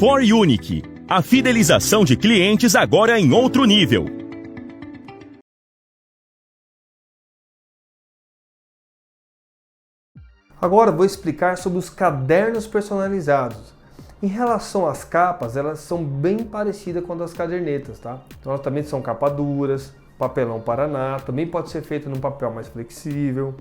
For Unique, a fidelização de clientes agora em outro nível. Agora vou explicar sobre os cadernos personalizados. Em relação às capas, elas são bem parecidas com as cadernetas, tá? Então elas também são capa duras, papelão Paraná, também pode ser feito num papel mais flexível,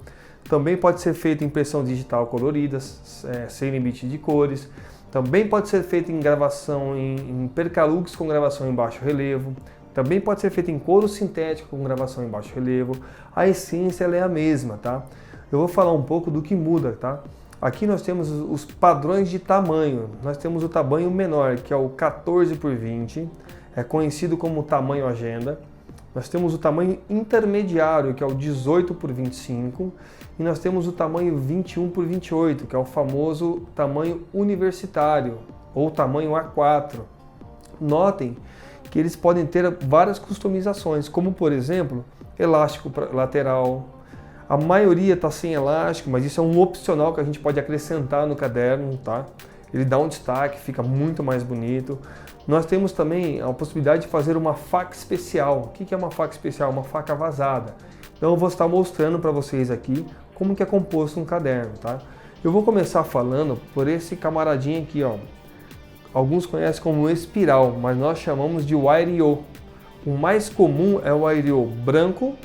também pode ser feito em impressão digital colorida, sem limite de cores, também pode ser feito em gravação em Percalux com gravação em baixo relevo, também pode ser feito em couro sintético com gravação em baixo relevo. A essência ela é a mesma, tá? Eu vou falar um pouco do que muda, tá? Aqui nós temos os padrões de tamanho. Nós temos o tamanho menor, que é o 14 por 20, é conhecido como tamanho agenda. Nós temos o tamanho intermediário, que é o 18 por 25, e nós temos o tamanho 21 por 28, que é o famoso tamanho universitário, ou tamanho A4. Notem que eles podem ter várias customizações, como por exemplo, elástico lateral. A maioria está sem elástico, mas isso é um opcional que a gente pode acrescentar no caderno, tá? Ele dá um destaque, fica muito mais bonito. Nós temos também a possibilidade de fazer uma faca especial. O que é uma faca especial? Uma faca vazada. Então eu vou estar mostrando para vocês aqui como que é composto um caderno, tá? Eu vou começar falando por esse camaradinho aqui, ó. Alguns conhecem como espiral, mas nós chamamos de Wire-O. O mais comum é o Wire-O branco,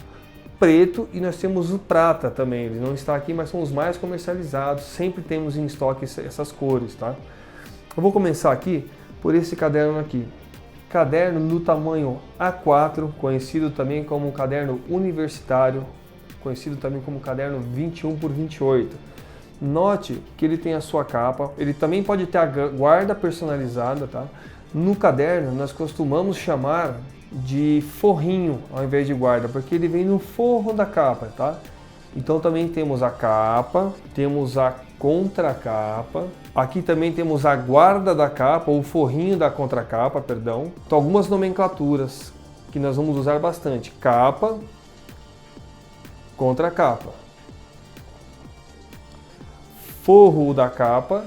preto, e nós temos o prata também. Ele não está aqui, mas são os mais comercializados. Sempre temos em estoque essas cores, tá? Eu vou começar aqui por esse caderno aqui. Caderno no tamanho A4, conhecido também como caderno universitário, conhecido também como caderno 21 por 28. Note que ele tem a sua capa, ele também pode ter a guarda personalizada, tá? No caderno nós costumamos chamar de forrinho ao invés de guarda, porque ele vem no forro da capa, tá? Então também temos a capa, temos a contracapa, aqui também temos a guarda da capa, ou forrinho da contracapa, perdão. Então algumas nomenclaturas que nós vamos usar bastante: capa, contracapa, forro da capa,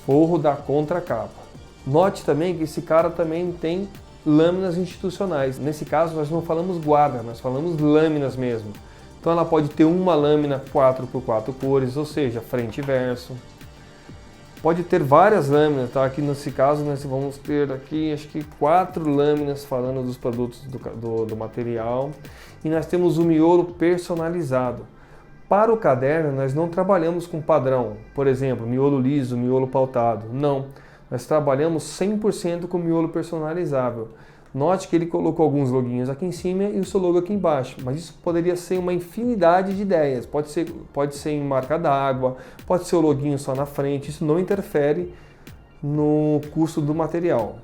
forro da contracapa. Note também que esse cara também tem lâminas institucionais. Nesse caso nós não falamos guarda, nós falamos lâminas mesmo. Então ela pode ter uma lâmina 4x4 cores, ou seja, frente e verso. Pode ter várias lâminas, tá? Aqui nesse caso nós vamos ter aqui acho que 4 lâminas falando dos produtos do material. E nós temos o miolo personalizado. Para o caderno nós não trabalhamos com padrão, por exemplo, miolo liso, miolo pautado, não. Nós trabalhamos 100% com miolo personalizável. Note que ele colocou alguns loguinhos aqui em cima e o seu logo aqui embaixo, mas isso poderia ser uma infinidade de ideias. Pode ser em marca d'água, pode ser o loguinho só na frente, isso não interfere no custo do material.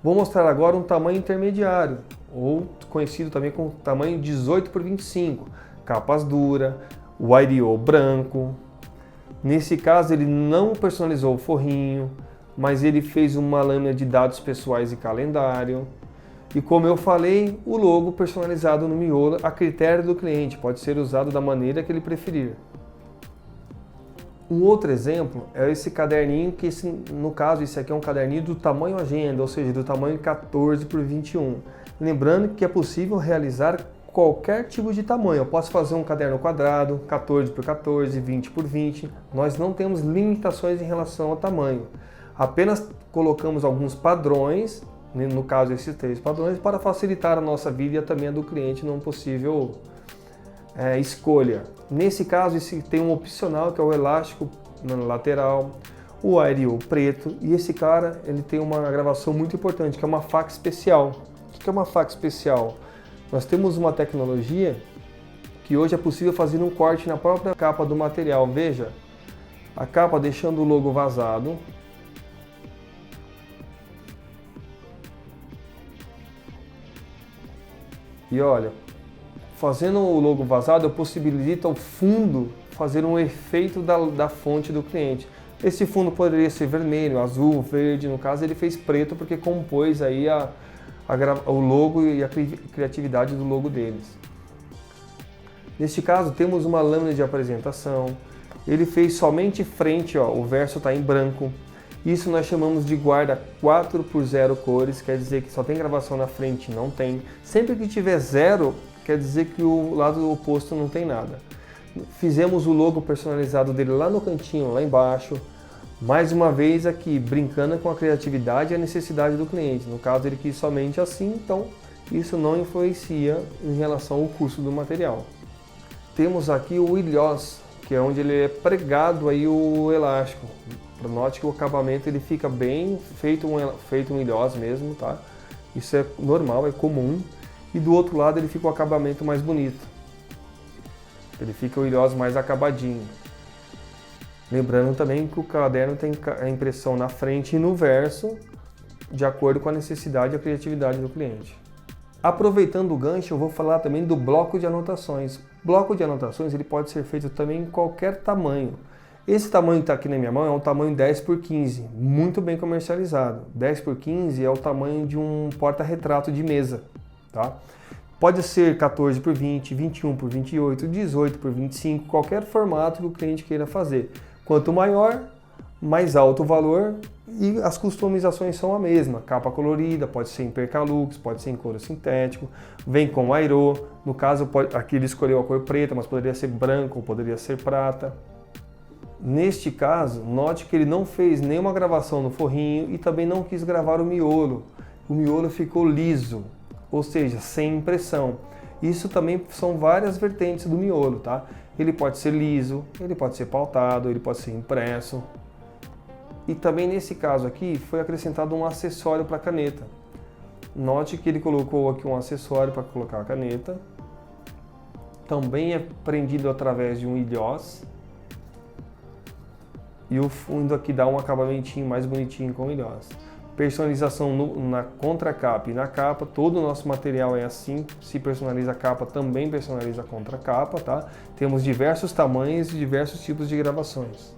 Vou mostrar agora um tamanho intermediário, ou conhecido também como tamanho 18 por 25, capas duras, Wire-O branco. Nesse caso ele não personalizou o forrinho, mas ele fez uma lâmina de dados pessoais e calendário. E como eu falei, o logo personalizado no miolo a critério do cliente, pode ser usado da maneira que ele preferir. Um outro exemplo é esse caderninho, que no caso esse aqui é um caderninho do tamanho agenda, ou seja, do tamanho 14 por 21. Lembrando que é possível realizar qualquer tipo de tamanho. Eu posso fazer um caderno quadrado, 14 por 14, 20 por 20. Nós não temos limitações em relação ao tamanho. Apenas colocamos alguns padrões, no caso esses 3 padrões, para facilitar a nossa vida e também a do cliente numa possível escolha. Nesse caso, esse tem um opcional que é o elástico na lateral, o Wire-O preto, e esse cara ele tem uma gravação muito importante, que é uma faca especial. O que é uma faca especial? Nós temos uma tecnologia que hoje é possível fazer um corte na própria capa do material. Veja, a capa deixando o logo vazado. E olha, fazendo o logo vazado, eu possibilito ao fundo fazer um efeito da fonte do cliente. Esse fundo poderia ser vermelho, azul, verde, no caso ele fez preto porque compôs aí o logo e a criatividade do logo deles. Neste caso temos uma lâmina de apresentação, Ele fez somente frente, ó, o verso está em branco. Isso nós chamamos de guarda 4x0 cores, quer dizer que só tem gravação na frente, não tem. Sempre que tiver 0, quer dizer que o lado oposto não tem nada. Fizemos o logo personalizado dele lá no cantinho, lá embaixo. Mais uma vez aqui, brincando com a criatividade e a necessidade do cliente. No caso, ele quis somente assim, então isso não influencia em relação ao custo do material. Temos aqui o ilhós, que é onde ele é pregado aí o elástico. Note que o acabamento ele fica bem feito um ilhós mesmo, tá? Isso é normal, é comum. E do outro lado ele fica o acabamento mais bonito. Ele fica o ilhós mais acabadinho. Lembrando também que o caderno tem a impressão na frente e no verso, de acordo com a necessidade e a criatividade do cliente. Aproveitando o gancho, eu vou falar também do bloco de anotações. Bloco de anotações ele pode ser feito também em qualquer tamanho. Esse tamanho que está aqui na minha mão é um tamanho 10x15, muito bem comercializado. 10x15 é o tamanho de um porta-retrato de mesa, tá? Pode ser 14x20, 21x28, 18x25, qualquer formato que o cliente queira fazer. Quanto maior, mais alto o valor e as customizações são a mesma. Capa colorida, pode ser em percalux, pode ser em couro sintético, vem com airô. No caso, aqui ele escolheu a cor preta, mas poderia ser branco ou poderia ser prata. Neste caso, note que ele não fez nenhuma gravação no forrinho e também não quis gravar o miolo. O miolo ficou liso, ou seja, sem impressão. Isso também são várias vertentes do miolo, tá? Ele pode ser liso, ele pode ser pautado, ele pode ser impresso. E também nesse caso aqui foi acrescentado um acessório para a caneta. Note que ele colocou aqui um acessório para colocar a caneta. Também é prendido através de um ilhós. E o fundo aqui dá um acabamentinho mais bonitinho com ilhós. Personalização na contracapa e na capa, todo o nosso material é assim. Se personaliza a capa, também personaliza a contracapa, tá? Temos diversos tamanhos e diversos tipos de gravações.